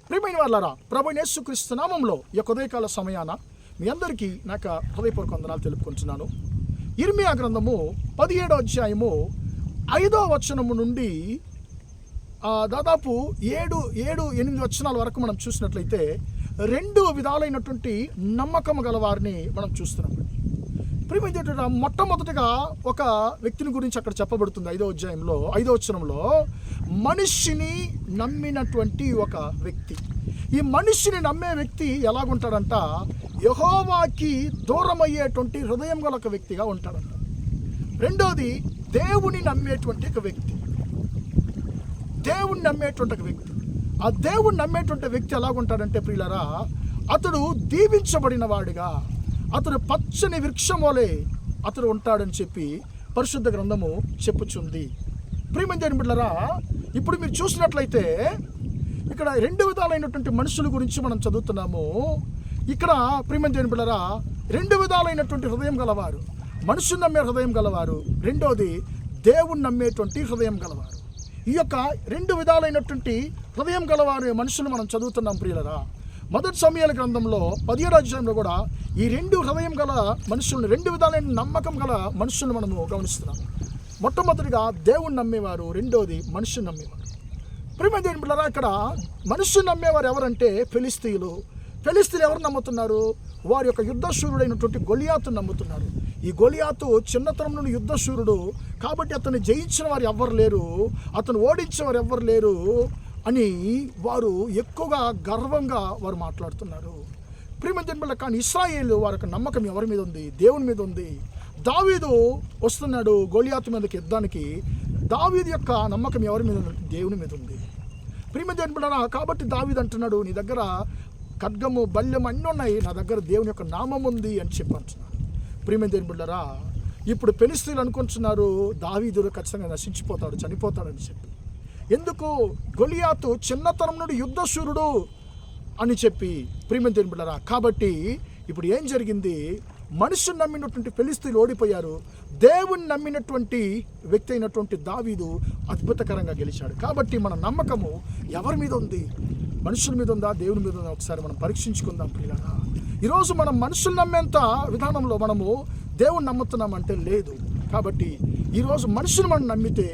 ప్రియమైన వాళ్ళారా, ప్రభువైన యేసుక్రీస్తు నామములో ఈ యొక్క ఉదయకాల సమయాన మీ అందరికీ నాకు హృదయపూర్వక వందనాలు తెలుపుకుంటున్నాను. ఇర్మియా గ్రంథము 17వ అధ్యాయము 5వ వచనము నుండి దాదాపు 7-8 వచనాల వరకు మనం చూసినట్లయితే 2 విధాలైనటువంటి నమ్మకం గల వారిని మనం చూస్తున్నాం. ప్రియమైన మొట్టమొదటిగా ఒక వ్యక్తిని గురించి అక్కడ చెప్పబడుతుంది. 5వ అధ్యాయంలో 5వ వచనంలో మనిషిని నమ్మినటువంటి ఒక వ్యక్తి. ఈ మనిషిని నమ్మే వ్యక్తి ఎలాగుంటాడంట, యెహోవాకి దూరమయ్యేటువంటి హృదయం గల ఒక వ్యక్తిగా ఉంటాడంట. రెండోది దేవుని నమ్మేటువంటి ఒక వ్యక్తి. దేవుని నమ్మేటువంటి ఒక వ్యక్తి. ఆ దేవుని నమ్మేటువంటి వ్యక్తి ఎలాగుంటాడంటే ప్రియులారా, అతడు దీవించబడిన వాడిగా, అతడు పచ్చని వృక్షం వలె అతడు ఉంటాడని చెప్పి పరిశుద్ధ గ్రంథము చెప్పుచుంది. ప్రియమైన దేవుని బిడ్డలారా, ఇప్పుడు మీరు చూసినట్లయితే ఇక్కడ 2 విధాలైనటువంటి మనుషుల గురించి మనం చదువుతున్నాము. ఇక్కడ ప్రియమైన దేవుని బిడ్డలారా, 2 విధాలైనటువంటి హృదయం గలవారు, మనుషుని నమ్మే హృదయం గలవారు, రెండోది దేవుని నమ్మేటువంటి హృదయం గలవారు. ఈ యొక్క 2 విధాలైనటువంటి హృదయం గలవారు మనుషులు మనం చదువుతున్నాం ప్రియులరా. మొదటి సమూయేలు గ్రంథంలో 17వ అధ్యాయంలో కూడా ఈ 2 హృదయం గల మనుషులను, 2 విధాలైన నమ్మకం గల మనుషులను మనము గమనిస్తున్నాము. మొట్టమొదటిగా దేవుని నమ్మేవారు, రెండోది మనుషుని నమ్మేవారు. ప్రియమైన దేవుని బిడ్డలారా, ఇక్కడ మనుషుని నమ్మేవారు ఎవరంటే ఫిలిస్తీయులు. ఫిలిస్తీయులు ఎవరు నమ్ముతున్నారు? వారి యొక్క యుద్ధశూరుడైనటువంటి గొలియాతును నమ్ముతున్నారు. ఈ గొలియాతు చిన్నతనం నుండి యుద్ధశూరుడు కాబట్టి అతన్ని జయించిన వారు ఎవ్వరు లేరు, అతను ఓడించిన వారు ఎవ్వరు లేరు అని వారు ఎక్కువగా గర్వంగా వారు మాట్లాడుతున్నారు. ప్రియమైన దేవుని బిడ్డలారా, కానీ ఇశ్రాయేలు వారి యొక్క నమ్మకం ఎవరి మీద ఉంది? దేవుని మీద ఉంది. దావీదు వస్తున్నాడు గొలియాతు మీదకి యుద్ధానికి. దావీదు యొక్క నమ్మకం ఎవరి మీద ఉంది? దేవుని మీద ఉంది. ప్రియమైన దేవుని బిడ్డలారా, కాబట్టి దావీదు అంటున్నాడు, నీ దగ్గర ఖడ్గము బల్యం అన్నీ ఉన్నాయి, నా దగ్గర దేవుని యొక్క నామం ఉంది అని చెప్పి అంటున్నాడు. ప్రియమైన దేవుని బిడ్డలారా, ఇప్పుడు ఫిలిస్తీయులు అనుకుంటున్నారు దావీదు ఖచ్చితంగా నశించిపోతాడు, చనిపోతాడని చెప్పి. ఎందుకు? గొలియాతు చిన్నతనం నుండి యుద్ధశూరుడు అని చెప్పి. ప్రియమైన దేవుని బిడ్డలారా, కాబట్టి ఇప్పుడు ఏం జరిగింది? మనుషుని నమ్మినటువంటి ఫిలిస్తీయులు ఓడిపోయారు. దేవుని నమ్మినటువంటి వ్యక్తి అయినటువంటి దావీదు అద్భుతకరంగా గెలిచాడు. కాబట్టి మన నమ్మకము ఎవరి మీద ఉంది? మనుషుల మీద ఉందా, దేవుని మీద ఉందా? ఒకసారి మనం పరీక్షించుకుందాం ప్రియులారా. ఈరోజు మనం మనుషులు నమ్మేంత విధానంలో మనము దేవుని నమ్ముతున్నామంటే లేదు. కాబట్టి ఈరోజు మనుషులు మనం నమ్మితే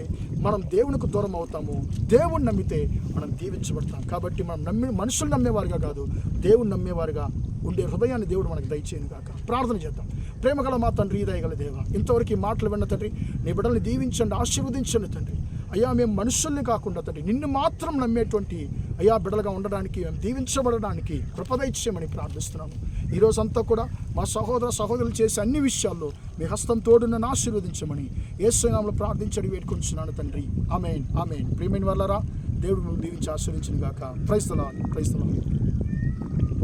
మనం దేవునికి దూరం అవుతాము, దేవుని నమ్మితే మనం దీవించబడతాం. కాబట్టి మనం మనుషులు నమ్మేవారుగా కాదు, దేవుని నమ్మేవారుగా ఉండే హృదయాన్ని దేవుడు మనకు దయచేయను గాక. ప్రార్థన చేద్దాం. ప్రేమగల మా తండ్రి, దయగల దేవ, ఇంతవరకు ఈ మాటలు విన్న తండ్రి, నీ బిడ్డల్ని దీవించండి, ఆశీర్వదించండి తండ్రి. అయ్యా, మేము మనుషుల్ని కాకుండా తండ్రి నిన్ను మాత్రం నమ్మేటువంటి అయ్యా బిడ్డలుగా ఉండడానికి, మేము దీవించబడడానికి కృపదయచేయమని ప్రార్థిస్తున్నాము. ఈరోజంతా కూడా మా సహోదరులు చేసే అన్ని విషయాల్లో మీ హస్తం తోడునని ఆశీర్వదించమని యేసు నామములో ప్రార్థించడి వేడుకొంచున్నాను తండ్రి. ఆమేన్, ఆమేన్. ప్రియమైన వాళ్ళారా, దేవుడు దీవించి ఆశీర్వదించును గాక. Praise the Lord, praise the lord.